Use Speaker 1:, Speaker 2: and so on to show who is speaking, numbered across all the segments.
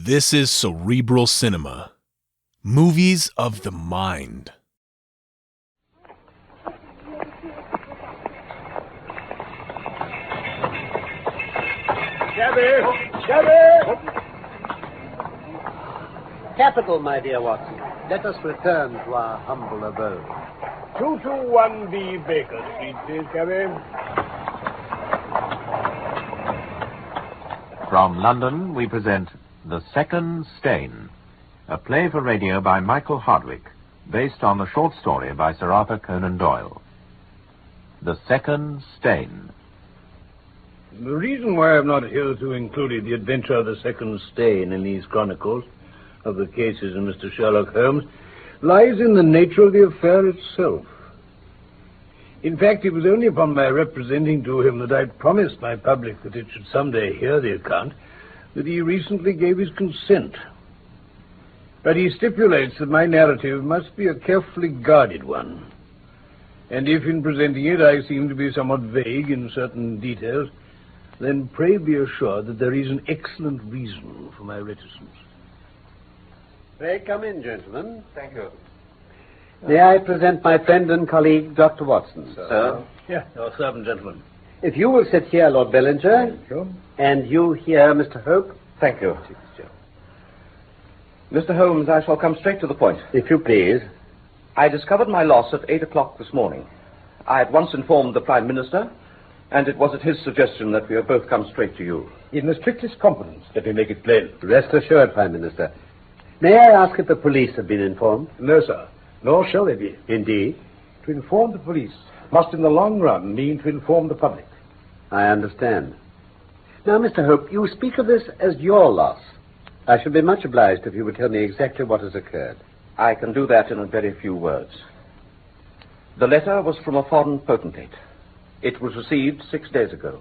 Speaker 1: This is Cerebral Cinema. Movies of the mind.
Speaker 2: Shabby! Capital, my dear Watson. Let us return to our humble abode.
Speaker 3: 221B Baker Street, please, Cabby.
Speaker 4: From London, we present The Second Stain, a play for radio by Michael Hardwick, based on the short story by Sir Arthur Conan Doyle. The Second Stain.
Speaker 3: The reason why I have not hitherto included the adventure of the second stain in these chronicles of the cases in Mr. Sherlock Holmes lies in the nature of the affair itself. In fact, it was only upon my representing to him that I promised my public that it should someday hear the account that he recently gave his consent. But he stipulates that my narrative must be a carefully guarded one. And if in presenting it I seem to be somewhat vague in certain details, then pray be assured that there is an excellent reason for my reticence.
Speaker 2: Pray come in, gentlemen.
Speaker 4: Thank you.
Speaker 2: May I present my friend and colleague, Dr. Watson?
Speaker 4: Sir?
Speaker 3: Yeah, your servant, gentlemen.
Speaker 2: If you will sit here, Lord Bellinger.
Speaker 3: Sure.
Speaker 2: And you here, Mr. Hope.
Speaker 5: Thank you. Mr. Holmes, I shall come straight to the point.
Speaker 2: If you please.
Speaker 5: I discovered my loss at 8 o'clock this morning. I at once informed the Prime Minister, and it was at his suggestion that we have both come straight to you.
Speaker 3: In the strictest confidence, let me make it plain.
Speaker 2: Rest assured, Prime Minister. May I ask if the police have been informed?
Speaker 3: No, sir. Nor shall they be.
Speaker 2: Indeed.
Speaker 3: To inform the police must in the long run mean to inform the public.
Speaker 2: I understand. Now, Mr. Hope, you speak of this as your loss. I should be much obliged if you would tell me exactly what has occurred.
Speaker 5: I can do that in a very few words. The letter was from a foreign potentate. It was received 6 days ago,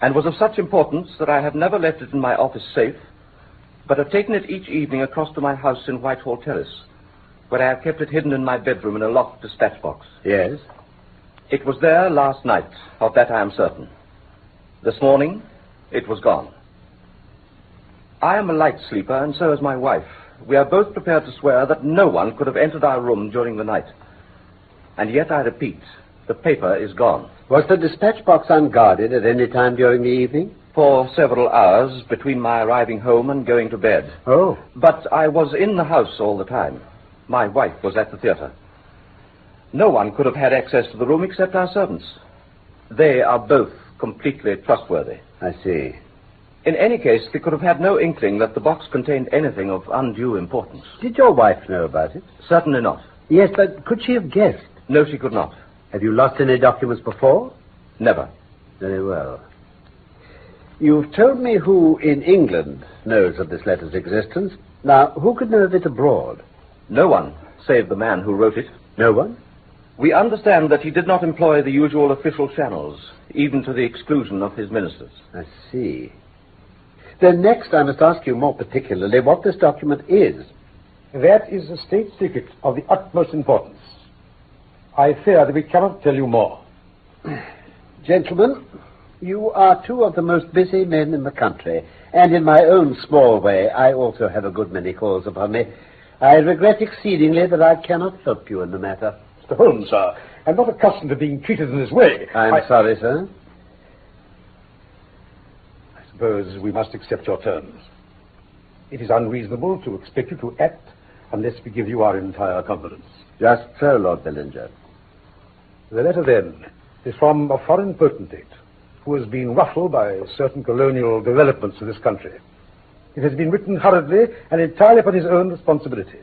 Speaker 5: and was of such importance that I have never left it in my office safe, but have taken it each evening across to my house in Whitehall Terrace, where I have kept it hidden in my bedroom in a locked dispatch box.
Speaker 2: Yes?
Speaker 5: It was there last night, of that I am certain. This morning, it was gone. I am a light sleeper, and so is my wife. We are both prepared to swear that no one could have entered our room during the night. And yet, I repeat, the paper is gone.
Speaker 2: Was the dispatch box unguarded at any time during the evening?
Speaker 5: For several hours between my arriving home and going to bed.
Speaker 2: Oh.
Speaker 5: But I was in the house all the time. My wife was at the theater. No one could have had access to the room except our servants. They are both completely trustworthy.
Speaker 2: I see.
Speaker 5: In any case, they could have had no inkling that the box contained anything of undue importance.
Speaker 2: Did your wife know about it?
Speaker 5: Certainly not.
Speaker 2: Yes, but could she have guessed?
Speaker 5: No, she could not.
Speaker 2: Have you lost any documents before?
Speaker 5: Never.
Speaker 2: Very well. You've told me who in England knows of this letter's existence. Now, who could know of it abroad?
Speaker 5: No one, save the man who wrote it.
Speaker 2: No one?
Speaker 5: We understand that he did not employ the usual official channels, even to the exclusion of his ministers.
Speaker 2: I see. Then next I must ask you more particularly what this document is.
Speaker 3: That is a state secret of the utmost importance. I fear that we cannot tell you more.
Speaker 2: Gentlemen, you are two of the most busy men in the country, and in my own small way, I also have a good many calls upon me. I regret exceedingly that I cannot help you in the matter.
Speaker 3: Mr. Holmes, sir, I'm not accustomed to being treated in this way.
Speaker 2: I'm sorry, sir.
Speaker 3: I suppose we must accept your terms. It is unreasonable to expect you to act unless we give you our entire confidence.
Speaker 2: Just so, Lord Bellinger.
Speaker 3: The letter, then, is from a foreign potentate who has been ruffled by certain colonial developments in this country. It has been written hurriedly and entirely upon his own responsibility.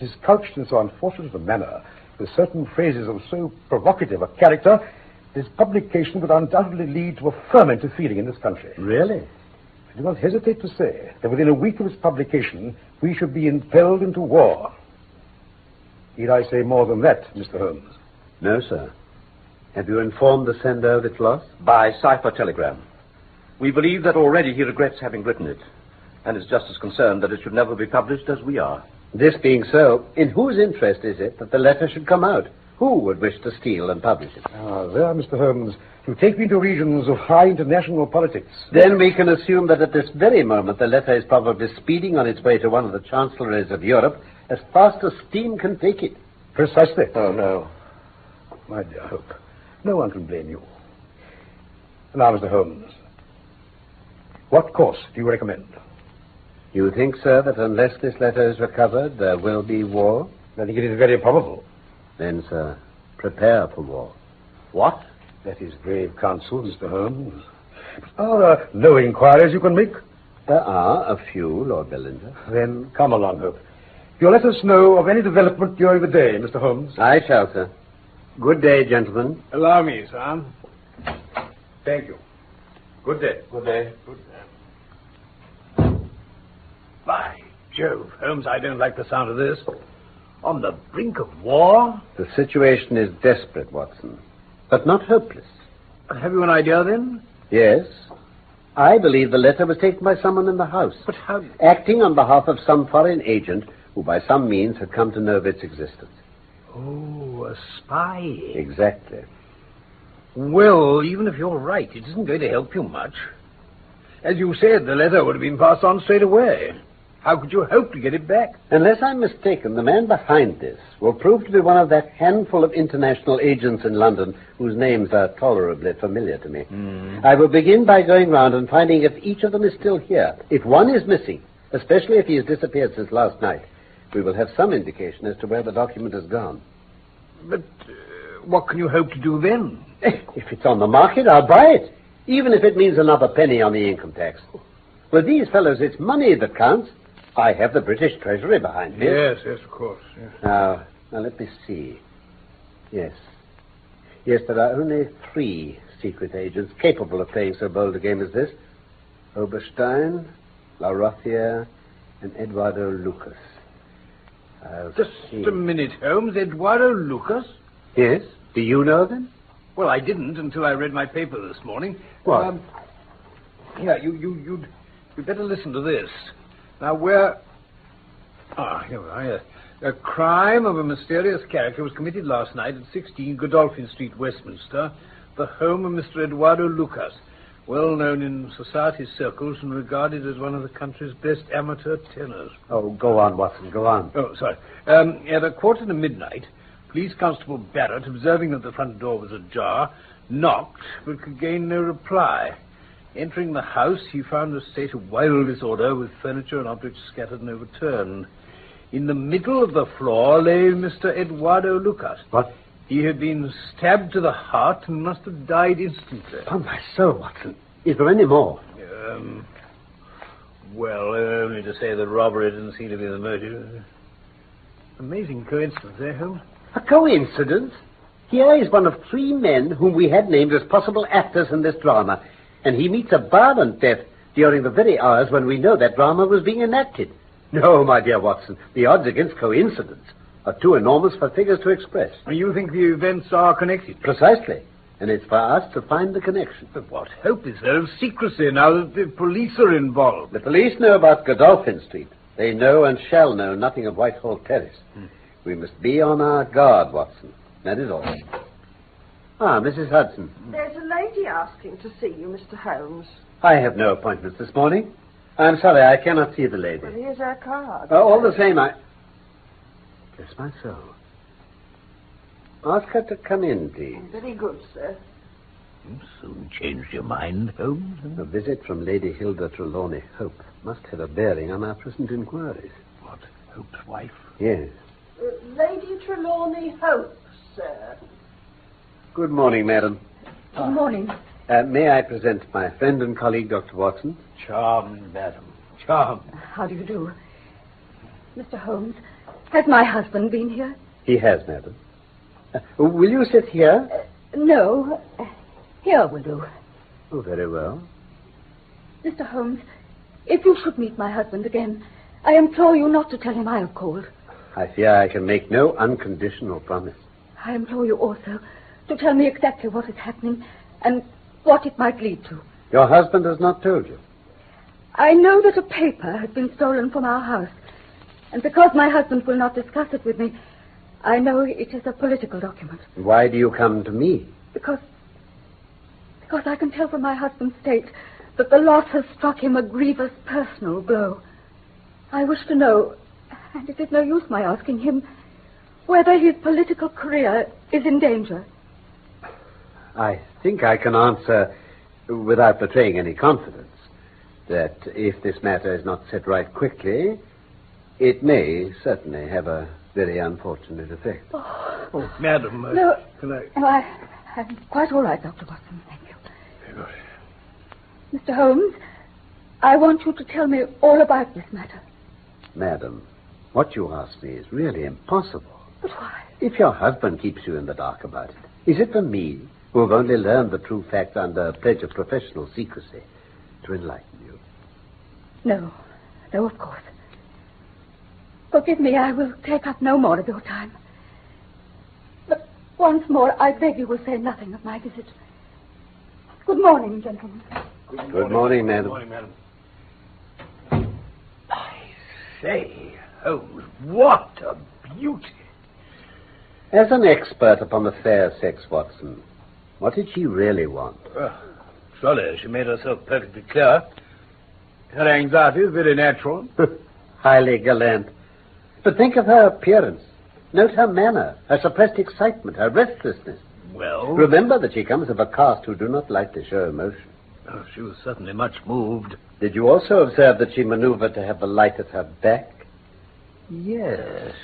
Speaker 3: It is couched in so unfortunate a manner, with certain phrases of so provocative a character, his publication would undoubtedly lead to a ferment of feeling in this country.
Speaker 2: Really?
Speaker 3: I do not hesitate to say that within a week of its publication, we should be impelled into war. Need I say more than that, Mr. Holmes?
Speaker 2: No, sir. Have you informed the sender of its loss?
Speaker 5: By cipher telegram. We believe that already he regrets having written it, and is just as concerned that it should never be published as we are.
Speaker 2: This being so, in whose interest is it that the letter should come out? Who would wish to steal and publish it?
Speaker 6: There, Mr. Holmes, you take me to regions of high international politics.
Speaker 2: Then we can assume that at this very moment the letter is probably speeding on its way to one of the chancelleries of Europe as fast as steam can take it.
Speaker 6: Precisely.
Speaker 5: Oh, no.
Speaker 6: My dear Hope, no one can blame you. Now, Mr. Holmes, what course do you recommend?
Speaker 2: You think, sir, that unless this letter is recovered, there will be war?
Speaker 6: I think it is very probable.
Speaker 2: Then, sir, prepare for war.
Speaker 6: What? That is grave counsel, Mr. Holmes. Are there no inquiries you can make?
Speaker 2: There are a few, Lord Bellinger.
Speaker 6: Then come along, Hope. You'll let us know of any development during the day, Mr. Holmes.
Speaker 2: I shall, sir. Good day, gentlemen.
Speaker 3: Allow me, sir.
Speaker 6: Thank you. Good day.
Speaker 5: Good day.
Speaker 3: By Jove, Holmes, I don't like the sound of this. On the brink of war?
Speaker 2: The situation is desperate, Watson, but not hopeless.
Speaker 3: Have you an idea, then?
Speaker 2: Yes. I believe the letter was taken by someone in the house.
Speaker 3: But how...
Speaker 2: Acting on behalf of some foreign agent who by some means had come to know of its existence.
Speaker 3: Oh, a spy.
Speaker 2: Exactly.
Speaker 3: Well, even if you're right, it isn't going to help you much. As you said, the letter would have been passed on straight away. How could you hope to get it back?
Speaker 2: Unless I'm mistaken, the man behind this will prove to be one of that handful of international agents in London whose names are tolerably familiar to me. I will begin by going round and finding if each of them is still here. If one is missing, especially if he has disappeared since last night, we will have some indication as to where the document has gone.
Speaker 3: But what can you hope to do then?
Speaker 2: If it's on the market, I'll buy it, even if it means another penny on the income tax. With these fellows, it's money that counts. I have the British Treasury behind me.
Speaker 3: Yes, of course. Yes.
Speaker 2: Now let me see. Yes, there are only 3 secret agents capable of playing so bold a game as this. Oberstein, La Rothiere, and Eduardo Lucas.
Speaker 3: Just a minute, Holmes. Eduardo Lucas?
Speaker 2: Yes? Do you know them?
Speaker 3: Well, I didn't until I read my paper this morning.
Speaker 2: What?
Speaker 3: Here, you'd better listen to this. Now, where... here we are. A crime of a mysterious character was committed last night at 16 Godolphin Street, Westminster, the home of Mr. Eduardo Lucas, well known in society circles and regarded as one of the country's best amateur tenors.
Speaker 2: Oh, go on, Watson, go on.
Speaker 3: Oh, sorry. At 1:45, Police Constable Barrett, observing that the front door was ajar, knocked, but could gain no reply. Entering the house, he found a state of wild disorder with furniture and objects scattered and overturned. In the middle of the floor lay Mr. Eduardo Lucas.
Speaker 2: What?
Speaker 3: He had been stabbed to the heart and must have died instantly.
Speaker 2: Oh, my soul, Watson. Is there any more?
Speaker 3: Well, only to say that robbery didn't seem to be the motive. Amazing coincidence, eh, Holmes?
Speaker 2: A coincidence? Here is one of 3 men whom we had named as possible actors in this drama, and he meets a violent death during the very hours when we know that drama was being enacted. No, my dear Watson, the odds against coincidence are too enormous for figures to express.
Speaker 3: You think the events are connected?
Speaker 2: Precisely. And it's for us to find the connection.
Speaker 3: But what hope is there of secrecy now that the police are involved?
Speaker 2: The police know about Godolphin Street. They know and shall know nothing of Whitehall Terrace. We must be on our guard, Watson. That is all. Ah, Mrs. Hudson.
Speaker 7: There's a lady asking to see you, Mr. Holmes.
Speaker 2: I have no appointments this morning. I'm sorry, I cannot see the lady.
Speaker 7: Well, here's her card.
Speaker 2: All the same, Bless my soul. Ask her to come in, please.
Speaker 7: Very good, sir.
Speaker 3: You soon changed your mind, Holmes.
Speaker 2: A visit from Lady Hilda Trelawney Hope must have a bearing on our present inquiries.
Speaker 3: What, Hope's wife?
Speaker 2: Yes.
Speaker 7: Lady Trelawney Hope, sir.
Speaker 2: Good morning, madam.
Speaker 7: Good morning.
Speaker 2: May I present my friend and colleague, Dr. Watson?
Speaker 3: Charmed, madam. Charmed.
Speaker 8: How do you do? Mr. Holmes, has my husband been here?
Speaker 2: He has, madam. Will you sit here?
Speaker 8: No. Here will do.
Speaker 2: Oh, very well.
Speaker 8: Mr. Holmes, if you should meet my husband again, I implore you not to tell him I have called.
Speaker 2: I fear I can make no unconditional promise.
Speaker 8: I implore you also to tell me exactly what is happening and what it might lead to.
Speaker 2: Your husband has not told you?
Speaker 8: I know that a paper has been stolen from our house, and because my husband will not discuss it with me, I know it is a political document.
Speaker 2: Why do you come to me?
Speaker 8: Because I can tell from my husband's state that the loss has struck him a grievous personal blow. I wish to know, and it is no use my asking him, whether his political career is in danger.
Speaker 2: I think I can answer, without betraying any confidence, that if this matter is not set right quickly, it may certainly have a very unfortunate effect.
Speaker 3: Oh, madam,
Speaker 8: No,
Speaker 3: can I...
Speaker 8: no, I'm quite all right, Dr. Watson. Thank you.
Speaker 3: Very good.
Speaker 8: Mr. Holmes, I want you to tell me all about this matter.
Speaker 2: Madam, what you ask me is really impossible.
Speaker 8: But why?
Speaker 2: If your husband keeps you in the dark about it, is it for me, who have only learned the true facts under a pledge of professional secrecy, to enlighten you?
Speaker 8: No, of course. Forgive me, I will take up no more of your time. But once more, I beg you will say nothing of my visit. Good morning, gentlemen.
Speaker 2: Good morning, madam.
Speaker 3: Good morning, madam. I say, Holmes, what a beauty.
Speaker 2: As an expert upon the fair sex, Watson, what did she really want?
Speaker 3: Well, surely she made herself perfectly clear. Her anxiety is very natural.
Speaker 2: Highly gallant. But think of her appearance. Note her manner, her suppressed excitement, her restlessness.
Speaker 3: Well...
Speaker 2: Remember that she comes of a caste who do not like to show emotion.
Speaker 3: Oh, she was certainly much moved.
Speaker 2: Did you also observe that she maneuvered to have the light at her back?
Speaker 3: Yes.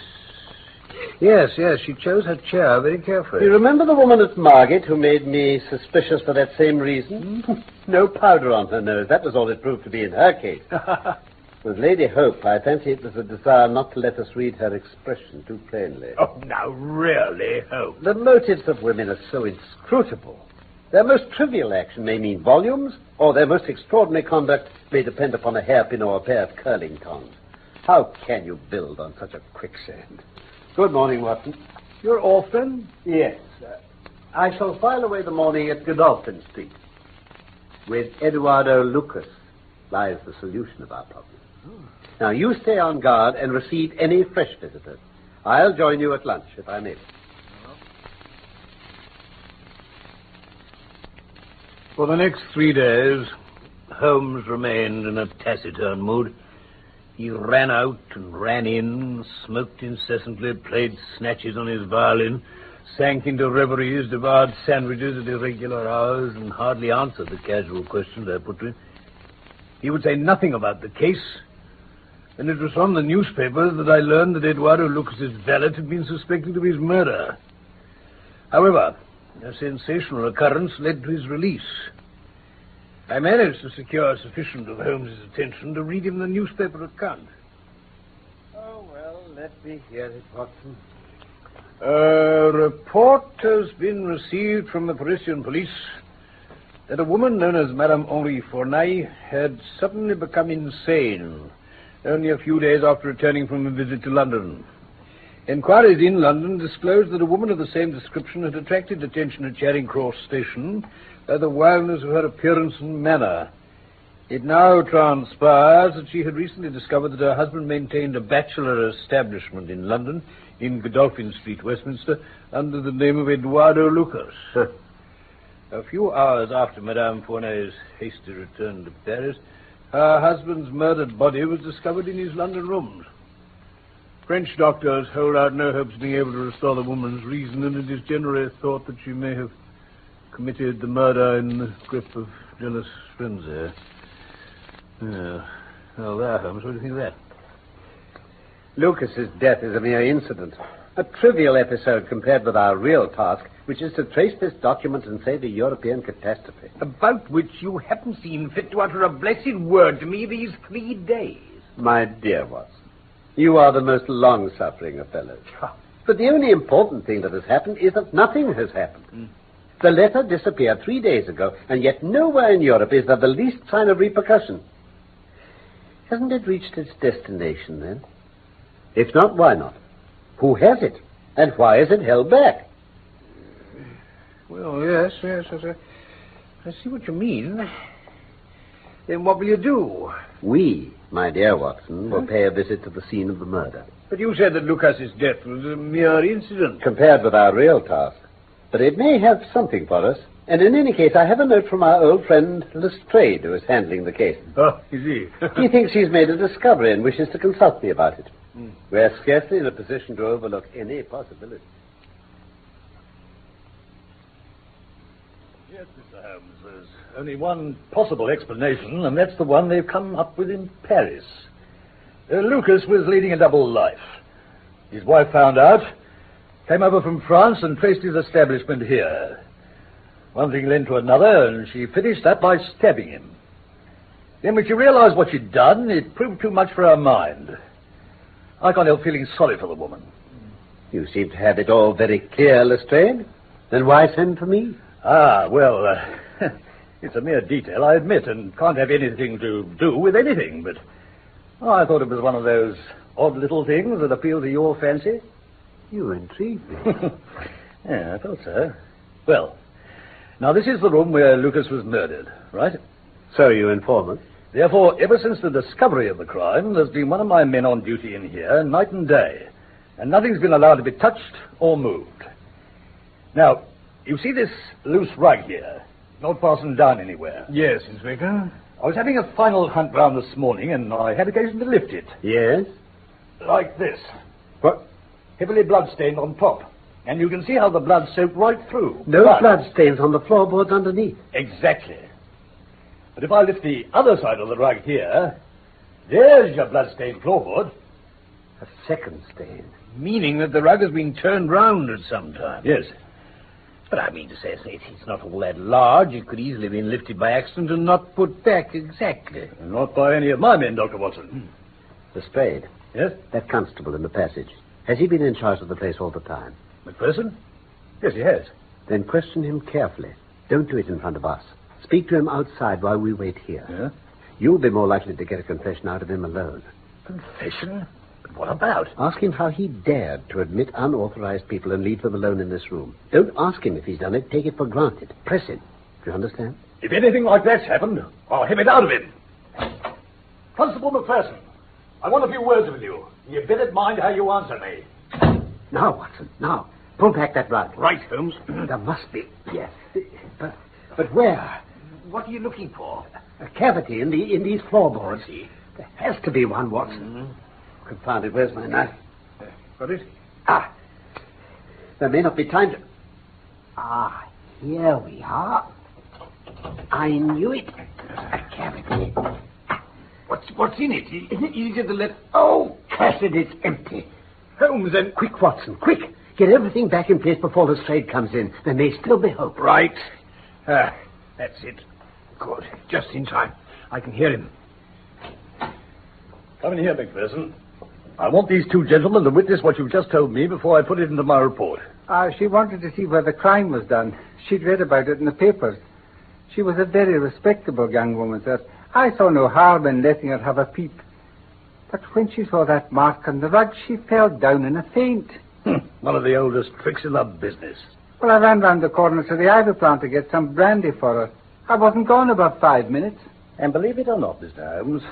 Speaker 3: Yes, she chose her chair very carefully.
Speaker 2: You remember the woman at Margate who made me suspicious for that same reason? No powder on her nose. That was all it proved to be in her case. With Lady Hope, I fancy it was a desire not to let us read her expression too plainly.
Speaker 3: Oh, now, really, Hope.
Speaker 2: The motives of women are so inscrutable. Their most trivial action may mean volumes, or their most extraordinary conduct may depend upon a hairpin or a pair of curling tongs. How can you build on such a quicksand? Good morning, Watson.
Speaker 3: You're off, then?
Speaker 2: Yes. I shall file away the morning at Godolphin Street. With Eduardo Lucas lies the solution of our problem. Now, you stay on guard and receive any fresh visitors. I'll join you at lunch, if I may.
Speaker 3: For the next 3 days, Holmes remained in a taciturn mood. He ran out and ran in, smoked incessantly, played snatches on his violin, sank into reveries, devoured sandwiches at irregular hours, and hardly answered the casual questions I put to him. He would say nothing about the case, and it was from the newspapers that I learned that Eduardo Lucas's valet had been suspected of his murder. However, a sensational occurrence led to his release. I managed to secure sufficient of Holmes's attention to read him the newspaper account.
Speaker 2: Oh, well, let me hear it, Watson.
Speaker 3: A report has been received from the Parisian police that a woman known as Madame Henri Fournay had suddenly become insane only a few days after returning from a visit to London. Inquiries in London disclosed that a woman of the same description had attracted attention at Charing Cross Station by the wildness of her appearance and manner. It now transpires that she had recently discovered that her husband maintained a bachelor establishment in London, in Godolphin Street, Westminster, under the name of Eduardo Lucas. A few hours after Madame Fournay's hasty return to Paris, her husband's murdered body was discovered in his London rooms. French doctors hold out no hopes of being able to restore the woman's reason, and it is generally thought that she may have committed the murder in the grip of jealous frenzy. Well, there, Holmes, what do you think of that?
Speaker 2: Lucas's death is a mere incident. A trivial episode compared with our real task, which is to trace this document and save a European catastrophe.
Speaker 3: About which you haven't seen fit to utter a blessed word to me these 3 days.
Speaker 2: My dear Watson, you are the most long-suffering of fellows. But the only important thing that has happened is that nothing has happened. The letter disappeared 3 days ago, and yet nowhere in Europe is there the least sign of repercussion. Hasn't it reached its destination, then? If not, why not? Who has it? And why is it held back?
Speaker 3: Well, yes, I see what you mean. Then what will you do?
Speaker 2: We my dear Watson, will pay a visit to the scene of the murder.
Speaker 3: But you said that Lucas's death was a mere incident.
Speaker 2: Compared with our real task. But it may have something for us. And in any case, I have a note from our old friend Lestrade, who is handling the case.
Speaker 3: Oh, is he?
Speaker 2: He thinks he's made a discovery and wishes to consult me about it. We're scarcely in a position to overlook any possibility.
Speaker 3: Yes, Mr. Holmes, there's only one possible explanation, and that's the one they've come up with in Paris. Lucas was leading a double life. His wife found out, came over from France and traced his establishment here. One thing led to another, and she finished that by stabbing him. Then when she realized what she'd done, it proved too much for her mind. I can't help feeling sorry for the woman.
Speaker 2: You seem to have it all very clear, Lestrade. Then why send for me?
Speaker 3: It's a mere detail, I admit, and can't have anything to do with anything, but I thought it was one of those odd little things that appeal to your fancy.
Speaker 2: You intrigue me.
Speaker 3: Yeah, I thought so. Well, now this is the room where Lucas was murdered, right?
Speaker 2: So you inform us.
Speaker 3: Therefore, ever since the discovery of the crime, there's been one of my men on duty in here, night and day, and nothing's been allowed to be touched or moved. Now, you see this loose rug here, not fastened down anywhere?
Speaker 6: Yes, Inspector.
Speaker 3: I was having a final hunt round this morning, and I had occasion to lift it.
Speaker 2: Yes?
Speaker 3: Like this. What? Heavily blood-stained on top. And you can see how the blood soaked right through.
Speaker 2: No blood stains on the floorboards underneath.
Speaker 3: Exactly. But if I lift the other side of the rug here, there's your blood-stained floorboard.
Speaker 2: A second stain.
Speaker 3: Meaning that the rug has been turned round at some time. Yes. But I mean to say, it's not all that large. It could easily have been lifted by accident and not put back exactly. Not by any of my men, Dr. Watson.
Speaker 2: Lestrade.
Speaker 3: Yes?
Speaker 2: That constable in the passage. Has he been in charge of the place all the time?
Speaker 3: McPherson? Yes, he has.
Speaker 2: Then question him carefully. Don't do it in front of us. Speak to him outside while we wait here.
Speaker 3: Yeah?
Speaker 2: You'll be more likely to get a confession out of him alone.
Speaker 3: Confession? But what about?
Speaker 2: Ask him how he dared to admit unauthorized people and leave them alone in this room. Don't ask him if he's done it. Take it for granted. Press him. Do you understand?
Speaker 3: If anything like that's happened, I'll have it out of him. Constable McPherson, I want a few words with you. You better mind how you answer me.
Speaker 2: Now, Watson, now. Pull back that rug.
Speaker 3: Right, Holmes.
Speaker 2: There must be. Yes. But where?
Speaker 3: What are you looking for?
Speaker 2: A cavity in these floorboards.
Speaker 3: I see.
Speaker 2: There has to be one, Watson. Confound it. Where's my knife?
Speaker 3: Got it?
Speaker 2: There may not be time to... Here we are. I knew it. A cavity.
Speaker 3: What's in it? Is it the letter?
Speaker 2: Oh, curse it, it's empty.
Speaker 3: Holmes, then...
Speaker 2: Quick, Watson, quick. Get everything back in place before Lestrade comes in. There may still be hope.
Speaker 3: Right. That's it. Good. Just in time. I can hear him. Come in here, McPherson. I want these two gentlemen to witness what you've just told me before I put it into my report.
Speaker 9: She wanted to see where the crime was done. She'd read about it in the papers. She was a very respectable young woman, sir. I saw no harm in letting her have a peep. But when she saw that mark on the rug, she fell down in a faint.
Speaker 3: One of the oldest tricks in the business.
Speaker 9: Well, I ran round the corner to the ivy plant to get some brandy for her. I wasn't gone about 5 minutes.
Speaker 3: And believe it or not, Mr. Holmes,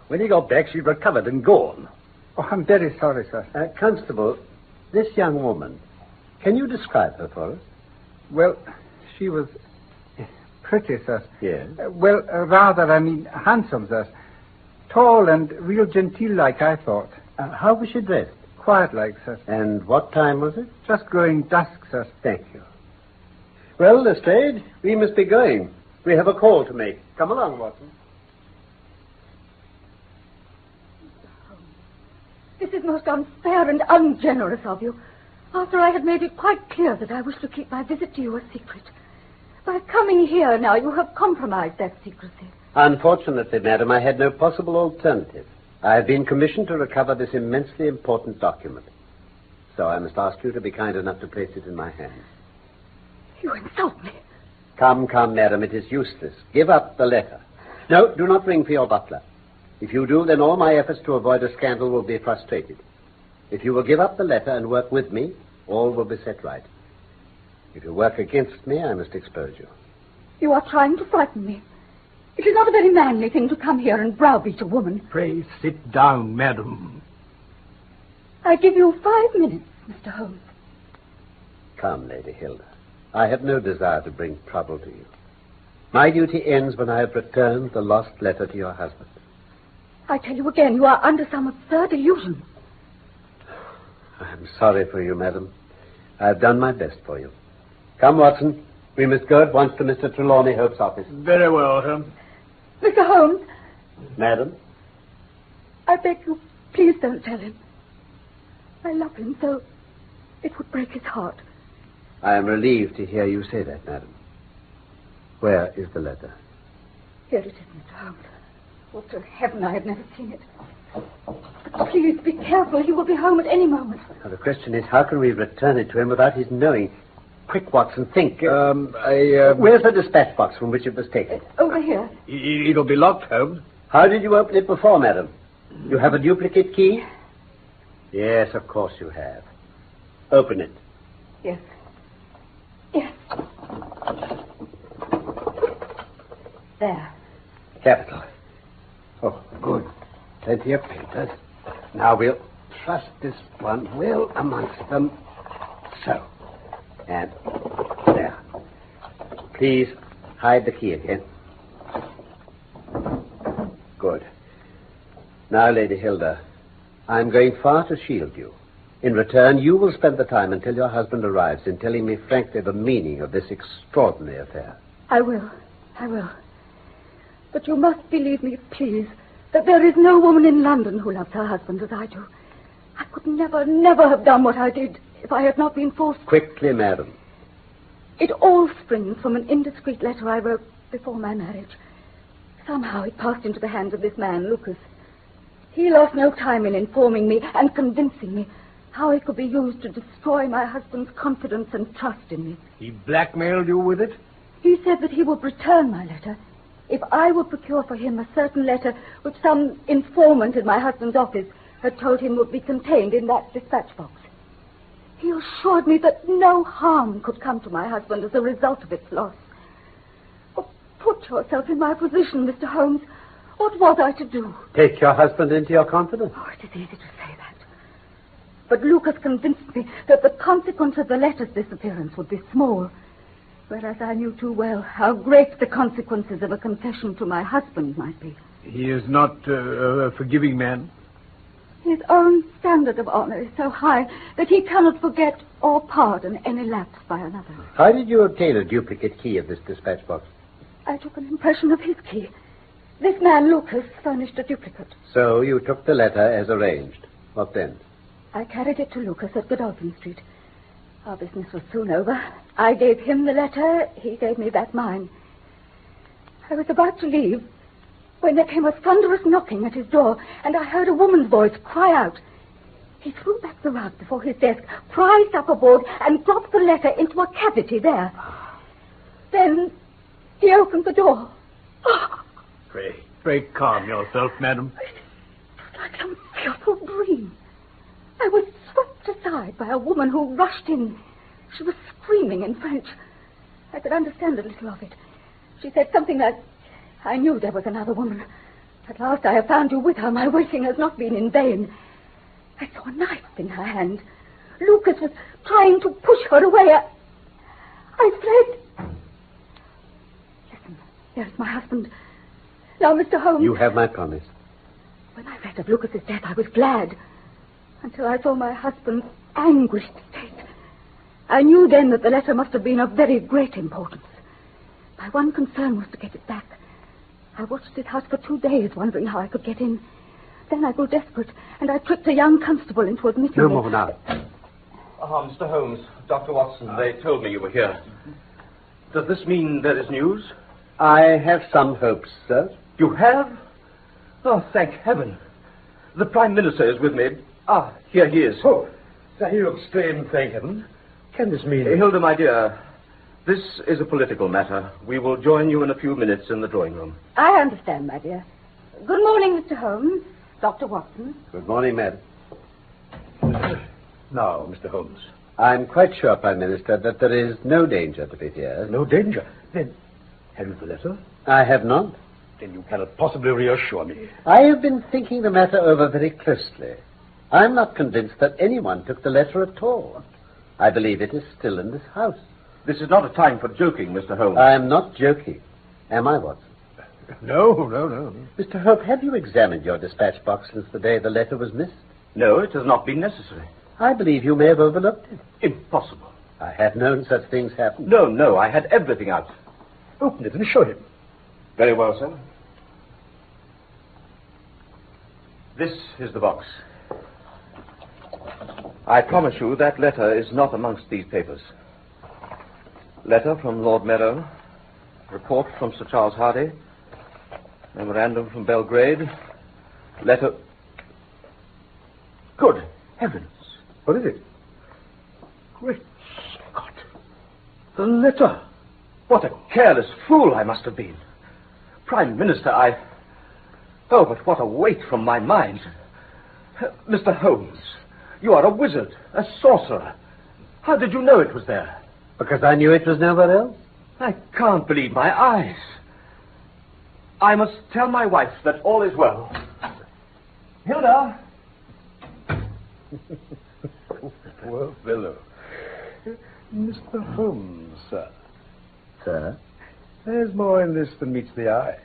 Speaker 3: when he got back, she'd recovered and gone.
Speaker 9: Oh, I'm very sorry, sir.
Speaker 2: Constable, this young woman, can you describe her for us?
Speaker 9: Well, she was pretty, sir.
Speaker 2: Yes.
Speaker 9: Handsome, sir. Tall and real genteel-like, I thought.
Speaker 2: How was she dressed?
Speaker 9: Quiet-like, sir.
Speaker 2: And what time was it?
Speaker 9: Just growing dusk, sir.
Speaker 2: Thank you. Well, Lestrade, we must be going. We have a call to make. Come along, Watson.
Speaker 8: This is most unfair and ungenerous of you. After I had made it quite clear that I wished to keep my visit to you a secret. By coming here now, you have compromised that secrecy.
Speaker 2: Unfortunately, madam, I had no possible alternative. I have been commissioned to recover this immensely important document. So I must ask you to be kind enough to place it in my hands.
Speaker 8: You insult me.
Speaker 2: Come, madam, it is useless. Give up the letter. No, do not ring for your butler. If you do, then all my efforts to avoid a scandal will be frustrated. If you will give up the letter and work with me, all will be set right. If you work against me, I must expose you.
Speaker 8: You are trying to frighten me. It is not a very manly thing to come here and browbeat a woman.
Speaker 3: Pray sit down, madam.
Speaker 8: I give you 5 minutes, Mr. Holmes.
Speaker 2: Come, Lady Hilda. I have no desire to bring trouble to you. My duty ends when I have returned the lost letter to your husband.
Speaker 8: I tell you again, you are under some absurd illusion.
Speaker 2: I'm sorry for you, madam. I've done my best for you. Come, Watson. We must go at once to Mr. Trelawney Hope's office.
Speaker 3: Very well, Holmes.
Speaker 8: Mr. Holmes,
Speaker 2: Madam?
Speaker 8: I beg you, please don't tell him. I love him so it would break his heart.
Speaker 2: I am relieved to hear you say that, madam. Where is the letter?
Speaker 8: Here it is, Mr. Holmes. Oh, to heaven, I have never seen it. But please be careful. He will be home at any moment.
Speaker 2: Now, the question is, how can we return it to him without his knowing? Quick, Watson, think. Where's the dispatch box from which it was taken?
Speaker 8: Over here.
Speaker 3: It'll be locked, Holmes.
Speaker 2: How did you open it before, madam? You have a duplicate key? Yes, of course you have. Open it.
Speaker 8: Yes. Yes. There.
Speaker 2: Capital. Oh, good. Plenty of papers. Now we'll thrust this one well amongst them. So. And there. Please hide the key again. Good. Now, Lady Hilda, I'm going far to shield you. In return, you will spend the time until your husband arrives in telling me frankly the meaning of this extraordinary affair.
Speaker 8: I will. But you must believe me, please, that there is no woman in London who loves her husband as I do. I could never have done what I did if I had not been forced.
Speaker 2: Quickly, madam.
Speaker 8: It all springs from an indiscreet letter I wrote before my marriage. Somehow it passed into the hands of this man, Lucas. He lost no time in informing me and convincing me how it could be used to destroy my husband's confidence and trust in me.
Speaker 3: He blackmailed you with it?
Speaker 8: He said that he would return my letter if I would procure for him a certain letter which some informant in my husband's office had told him would be contained in that dispatch box. He assured me that no harm could come to my husband as a result of its loss. Oh, put yourself in my position, Mr. Holmes. What was I to do?
Speaker 2: Take your husband into your confidence.
Speaker 8: Oh, it is easy to say that. But Lucas convinced me that the consequence of the letter's disappearance would be small, whereas I knew too well how great the consequences of a confession to my husband might be.
Speaker 3: He is not a forgiving man.
Speaker 8: His own standard of honor is so high that he cannot forget or pardon any lapse by another.
Speaker 2: How did you obtain a duplicate key of this dispatch box?
Speaker 8: I took an impression of his key. This man, Lucas, furnished a duplicate.
Speaker 2: So you took the letter as arranged. What then?
Speaker 8: I carried it to Lucas at Godolphin Street. Our business was soon over. I gave him the letter. He gave me back mine. I was about to leave when there came a thunderous knocking at his door, and I heard a woman's voice cry out. He threw back the rug before his desk, prized up a board, and dropped the letter into a cavity there. Then he opened the door. Oh,
Speaker 3: Pray calm yourself, madam.
Speaker 8: it was like some fearful dream. I was swept aside by a woman who rushed in. She was screaming in French. I could understand a little of it. She said something like, I knew there was another woman. At last I have found you with her. My waiting has not been in vain. I saw a knife in her hand. Lucas was trying to push her away. I fled. Listen, there's my husband. Now, Mr. Holmes.
Speaker 2: You have my promise.
Speaker 8: When I read of Lucas's death, I was glad. Until I saw my husband's anguished state. I knew then that the letter must have been of very great importance. My one concern was to get it back. I watched his house for 2 days, wondering how I could get in. Then I grew desperate, and I tricked a young constable into admitting
Speaker 2: No
Speaker 8: me.
Speaker 2: more now.
Speaker 5: Mr. Holmes, Dr. Watson, they told me you were here. Does this mean there is news?
Speaker 2: I have some hopes, sir.
Speaker 5: You have? Oh, thank heaven. The Prime Minister is with me. Here he is.
Speaker 6: Oh, you exclaim, thank heaven. Can this mean...
Speaker 5: Hilda, my dear, this is a political matter. We will join you in a few minutes in the drawing room.
Speaker 8: I understand, my dear. Good morning, Mr. Holmes. Dr. Watson.
Speaker 2: Good morning, madam.
Speaker 6: Now, Mr. Holmes.
Speaker 2: I'm quite sure, Prime Minister, that there is no danger to be feared.
Speaker 6: No danger. Then, have you the letter?
Speaker 2: I have not.
Speaker 6: Then you cannot possibly reassure me.
Speaker 2: I have been thinking the matter over very closely. I'm not convinced that anyone took the letter at all. I believe it is still in this house.
Speaker 5: This is not a time for joking, Mr. Holmes.
Speaker 2: I am not joking. Am I, Watson?
Speaker 6: No.
Speaker 2: Mr. Hope, have you examined your dispatch box since the day the letter was missed?
Speaker 5: No, it has not been necessary.
Speaker 2: I believe you may have overlooked it.
Speaker 5: Impossible.
Speaker 2: I have known such things happen.
Speaker 5: No, I had everything out.
Speaker 6: Open it and show him.
Speaker 5: Very well, sir. This is the box. I promise you that letter is not amongst these papers. Letter from Lord Merrow, report from Sir Charles Hardy, memorandum from Belgrade, letter... Good heavens!
Speaker 6: What is it? Great Scott. The letter.
Speaker 5: What a careless fool I must have been. Prime Minister, Oh, but what a weight from my mind. Mr. Holmes, you are a wizard, a sorcerer. How did you know it was there?
Speaker 2: Because I knew it was nowhere else.
Speaker 5: I can't believe my eyes. I must tell my wife that all is well. Hilda!
Speaker 6: Poor fellow. Mr. Holmes, sir.
Speaker 2: Sir?
Speaker 6: There's more in this than meets the eye.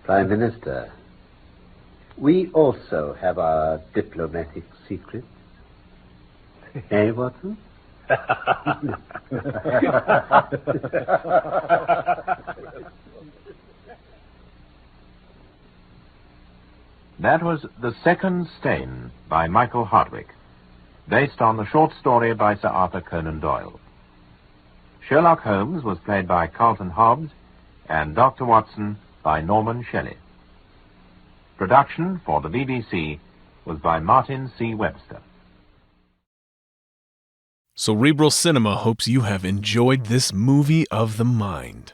Speaker 2: Prime Minister, we also have our diplomatic secrets. Eh, Watson?
Speaker 4: That was The Second Stain by Michael Hardwick, based on the short story by Sir Arthur Conan Doyle. Sherlock Holmes was played by Carlton Hobbs and Dr. Watson by Norman Shelley. Production for the BBC was by Martin C. Webster.
Speaker 1: Cerebral Cinema hopes you have enjoyed this movie of the mind.